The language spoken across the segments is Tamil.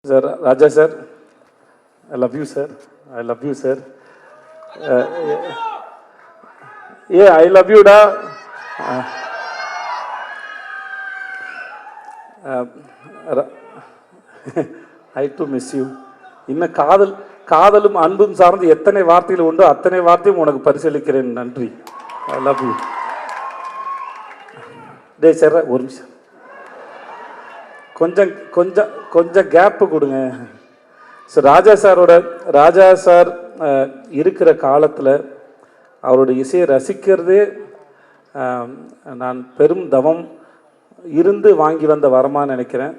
Sir, Raja sir, I love you, sir. I love you, sir. Yeah, I love you, da. I too miss you. இன்னும் காதலும் அன்பும் சார்ந்து எத்தனை வார்த்தைகள் உண்டோ அத்தனை வார்த்தையும் உனக்கு பரிசளிக்கிறேன். நன்றி. I love you. Day sir ஒரு நிமிஷம், கொஞ்சம் கொஞ்சம் கொஞ்சம் கேப்பு கொடுங்க. ஸோ ராஜா சார் இருக்கிற காலத்தில் அவருடைய இசையை ரசிக்கிறதே நான் பெரும் தவம் இருந்து வாங்கி வந்த வரமான்னு நினைக்கிறேன்.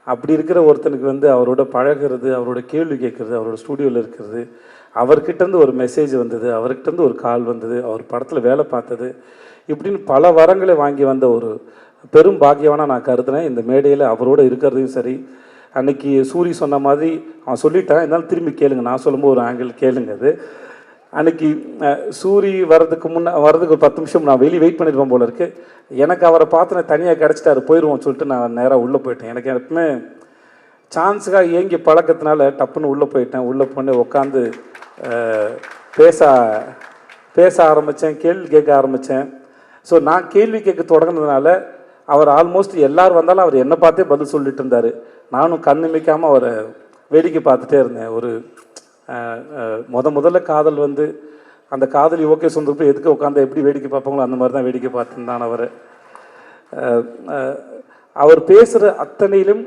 அப்படி இருக்கிற ஒருத்தனுக்கு அவரோட பழகிறது, அவரோட கேள்வி கேட்குறது, அவரோட ஸ்டூடியோவில் இருக்கிறது, அவர்கிட்டருந்து ஒரு மெசேஜ் வந்தது, அவர்கிட்டருந்து ஒரு கால் வந்தது, அவர் படத்தில் வேலை பார்த்தது, இப்படின்னு பல வரங்களை வாங்கி வந்த ஒரு பெரும் பாக்கியவானா நான் கருதுனேன். இந்த மேடையில் அவரோட இருக்கிறதையும் சரி, அன்னைக்கு சூரி சொன்ன மாதிரி அவன் சொல்லிட்டான், இருந்தாலும் திரும்பி கேளுங்க, நான் சொல்லும்போது ஒரு ஆங்கிள் கேளுங்க. அது அன்னைக்கு சூரி வர்றதுக்கு ஒரு 10 நிமிஷம் நான் வெளியே வெயிட் பண்ணியிருப்பேன் போல இருக்கு. எனக்கு அவரை பார்த்து நான் தனியாக கிடச்சிட்டாரு, போயிடுவோம் சொல்லிட்டு நான் நேராக உள்ளே போயிட்டேன். எனக்கு எப்பவுமே சான்ஸுக்காக ஏங்கி பழக்கத்தினால டப்புன்னு உள்ளே போயிட்டேன். உள்ளே போய் உட்காந்து பேச ஆரம்பித்தேன், கேள்வி கேட்க ஆரம்பித்தேன். ஸோ நான் கேள்வி கேட்க தொடங்கினதுனால அவர் ஆல்மோஸ்ட் எல்லோரும் வந்தாலும் அவர் என்னை பார்த்தே பதில் சொல்லிட்டு இருந்தார். நானும் கண்ணிமைக்காமல் அவரை வேடிக்கை பார்த்துட்டே இருந்தேன். ஒரு முதல்ல காதல் அந்த காதலி ஓகே சொந்தப்போ எதுக்கு உட்காந்து எப்படி வேடிக்கை பார்ப்பாங்களோ அந்த மாதிரி தான் வேடிக்கை பார்த்துருந்தான் அவர் பேசுகிற அத்தனையிலும்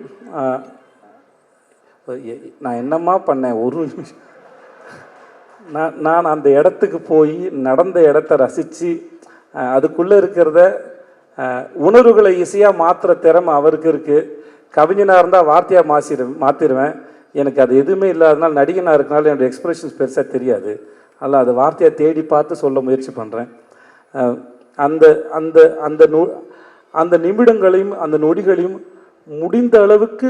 நான் என்னம்மா பண்ணேன், ஒரு நிமிஷம் நான் அந்த இடத்துக்கு போய் நடந்த இடத்த ரசித்து அதுக்குள்ளே இருக்கிறத உணர்வுகளை இசையாக மாற்றுற திறமை அவருக்கு இருக்குது. கவிஞனாக இருந்தால் வார்த்தையாக மாற்றிடுவேன். எனக்கு அது எதுவுமே இல்லாதனால நடிகனாக இருக்கனால என்னோடய எக்ஸ்பிரஷன்ஸ் பெருசாக தெரியாது. அதில் அது வார்த்தையை தேடி பார்த்து சொல்ல முயற்சி பண்ணுறேன். அந்த அந்த அந்த அந்த நிமிடங்களையும் அந்த நொடிகளையும் முடிந்த அளவுக்கு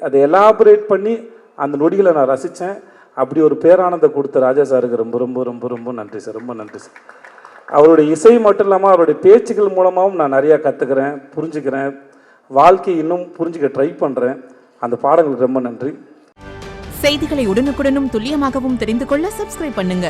அதை எலாபரேட் பண்ணி அந்த நொடிகளை நான் ரசித்தேன். அப்படி ஒரு பேரானந்தம் கொடுத்த ராஜா சாருக்கு ரொம்ப ரொம்ப ரொம்ப ரொம்ப நன்றி சார். ரொம்ப நன்றி சார். அவருடைய இசை மட்டும் இல்லாமல் அவருடைய பேச்சுக்கள் மூலமாகவும் நான் நிறையா கற்றுக்கிறேன், புரிஞ்சுக்கிறேன், வாழ்க்கை இன்னும் புரிஞ்சுக்க ட்ரை பண்ணுறேன். அந்த பாடங்களுக்கு ரொம்ப நன்றி. செய்திகளை உடனுக்குடனும் துல்லியமாகவும் தெரிந்து கொள்ள சப்ஸ்கிரைப் பண்ணுங்க.